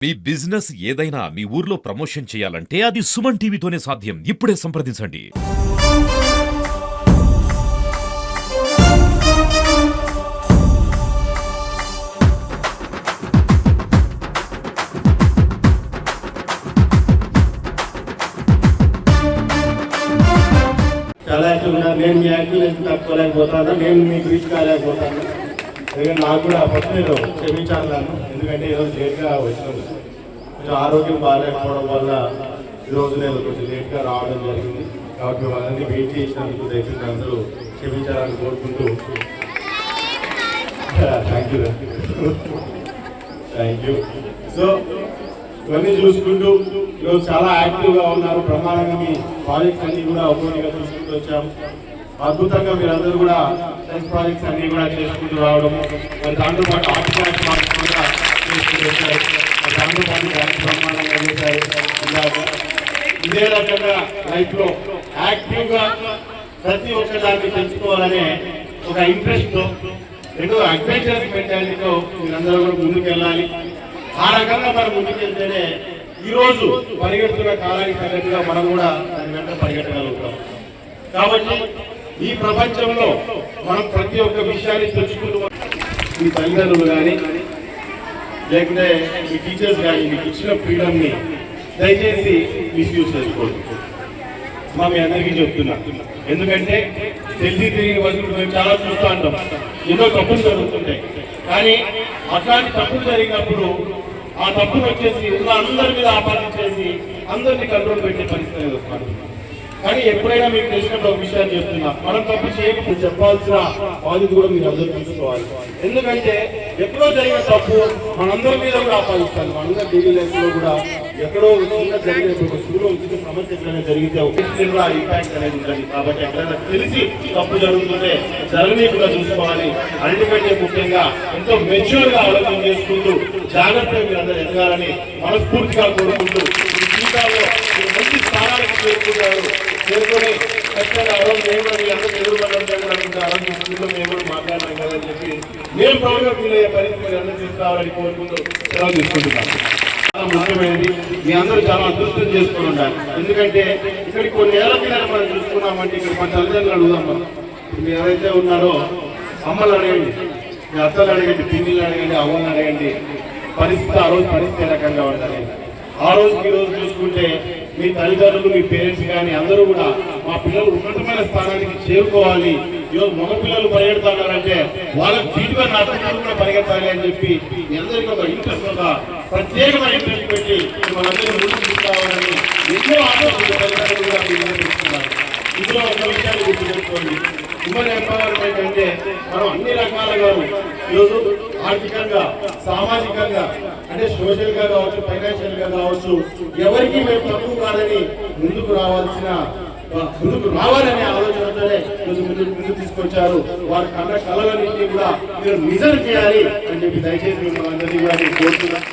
మీ business ఏదైనా మీ ఊర్లో promotion చేయాలంటే అది సుమన్ టీవీతోనే సాధ్యం. ఇప్పుడే సంప్రదించండి. చాలా యాక్టివ్గా నేను మీ యాక్టివ్నెస్ తట్టుకోలేకపోతాను, నేను మీకు రీచ్ కాలేకపోతాను. ఎందుకంటే నాకు కూడా ఫస్ట్ నేను క్షమించాలను, ఎందుకంటే ఈరోజు లేట్గా వచ్చినాను. కొంచెం ఆరోగ్యం బాగాలేకపోవడం వల్ల ఈరోజు నేను కొంచెం లేట్గా రావడం జరిగింది. కాబట్టి వాళ్ళని వెయిట్ చేసినందుకు దయచేసి అందరూ క్షమించాలని కోరుకుంటూ థ్యాంక్ యూ. సో ఇవన్నీ చూసుకుంటూ ఈరోజు చాలా యాక్టివ్గా ఉన్నారు. బ్రహ్మాండంగా మీ ప్రాజెక్ట్స్ అన్ని కూడా ఒక్కొక్కటిగా చూసుకుంటూ వచ్చాము. అద్భుతంగా మీరందరూ కూడా సైన్స్ ప్రాజెక్ట్స్ అన్ని కూడా చేసుకుంటూ రావడం, మరి దాంతో పాటు ఆర్టిఫాక్ట్ మార్క్స్ కూడా చేసుకుంటూ వచ్చారు. దాంతో పాటు బ్యాంక్ బ్రహ్మాండంగా చేశారు. ఇదే రకంగా లైఫ్లో యాక్టివ్గా ప్రతి ఒక్క దాన్ని తెలుసుకోవాలనే ఒక ఇంట్రెస్ట్తో, ఏదో అడ్వెంచరస్ మెంటాలిటీతో మీరందరూ కూడా ముందుకు వెళ్ళాలి. ఆ రకంగా మనం ముందుకెళ్తేనే ఈరోజు పరిగెడుతున్న కాలానికి తగ్గట్టుగా మనం కూడా దాని వెంట పరిగెట్టగలుగుతాం. కాబట్టి ఈ ప్రపంచంలో మనం ప్రతి ఒక్క విషయాన్ని తెలుసుకుంటూ మీ తల్లిదండ్రులు కానీ లేకుంటే మీ టీచర్స్ కానీ మీకు ఇచ్చిన ఫ్రీడమ్ని దయచేసి మిస్యూజ్ చేసుకోండి. మీ అందరికీ చెప్తున్నా, ఎందుకంటే తెలిసి తిరిగిన వస్తువులు మేము చాలా చూస్తూ ఉంటాం. ఎన్నో తప్పులు జరుగుతుంటాయి, కానీ అట్లాంటి తప్పులు జరిగినప్పుడు ఆ తప్పులు వచ్చేసి ఉన్న అందరి మీద ఆపాదించేసి అందరినీ కంట్రోల్ పెట్టే పరిస్థితి వస్తాను. కానీ ఎప్పుడైనా మీకు తెలిసినప్పుడు ఒక విషయాన్ని చెప్తున్నా, మనం తప్పు చేయకపోతే చెప్పాల్సిన బాధ్యత కూడా మీరు అందరూ చూసుకోవాలి. ఎందుకంటే ఎప్పుడో జరిగిన తప్పు మనందరి మీద కూడా ఆపాదిస్తాను. మనందరూ డైలీ లైఫ్ లో కూడా ఎక్కడో చిన్న జరిగే స్కూల్లో వచ్చిన సమస్య ఎక్కడైనా జరిగితే కూడా ఇంపాక్ట్ అనేది ఉంటుంది. కాబట్టి ఎక్కడైనా తెలిసి తప్పు జరుగుతుంటే జరగనీకుండా చూసుకోవాలి. అన్నిటికంటే ముఖ్యంగా ఎంతో మెచ్యూర్ గా ఆలోచన చేసుకుంటూ జాగ్రత్తగా మీరు అందరూ ఎదగాలని మనస్ఫూర్తిగా కోరుకుంటూ ఈ జీవితాల్లో మంచి స్థానాలకు చేరుకొని ఖచ్చితంగా ఆరోగ్యం మేము కూడా మీరందరూ ఎదురుపడాలంటే ఆరోగ్య స్థితిలో మేము కూడా మాట్లాడలేం కదని చెప్పి మేము ప్రౌడ్గా ఫీల్ అయ్యే పరిస్థితి మీరు అందరూ తీసుకురావాలని కోరుకుంటూ సెలవు తీసుకుంటున్నాను. చాలా ముఖ్యమైనది, మీ అందరూ చాలా అదృష్టం చేసుకుని ఉండాలి. ఎందుకంటే ఇక్కడికి కొన్ని ఏళ్ల కింద మనం చూసుకున్నామంటే ఇక్కడ మన తల్లిదండ్రులు అడుగుదాం. మనం మీరు ఎవరైతే ఉన్నారో అమ్మలు అడగండి, మీ అత్తలు అడగండి, పిన్నిలు అడగండి, అవ్వలు అడగండి. పరిస్థితి ఆ రోజు పరిస్థితి ఏ రకంగా ఉండాలి. ఆ రోజుకి ఈ రోజు చూసుకుంటే మీ తల్లిదండ్రులు, మీ పేరెంట్స్ కానీ అందరూ కూడా మా పిల్లలు ఉన్నతమైన స్థానానికి చేరుకోవాలి, ఈరోజు మగ పిల్లలు పరిగెడతారంటే వాళ్ళకి దీటుగా నా పిల్లలు కూడా పరిగెత్తాలి అని చెప్పి మీ అందరికీ ఒక ఇంట్రెస్ట్, ఒక ప్రత్యేకమైన ఇంట్రెస్ట్ పెట్టి మనందరూ ముందుకు తీసుకురావాలని ఎన్నో ఆలోచనలు తల్లిదండ్రులు కూడా మీరు నిర్వహిస్తున్నారు. ఇందులో ఒక విషయాన్ని గుర్తుపెట్టుకోండి, ఉమెన్ ఎంపవర్మెంట్ అంటే మనం అన్ని రకాలుగా ఈరోజు ఆర్థికంగా, సామాజికంగా, అంటే సోషల్ గా కావచ్చు, ఫైనాన్షియల్ గా కావచ్చు, ఎవరికి మేము తక్కువ కాదని ముందుకు రావాలనే ఆలోచనతోనే ముందుకు తీసుకొచ్చారు. వారి కళ్ళ కళలన్నింటినీ కూడా మీరు నిజం చేయాలి అని చెప్పి దయచేసి మిమ్మల్ని అందరినీ కూడా నేను కోరుతున్నాను.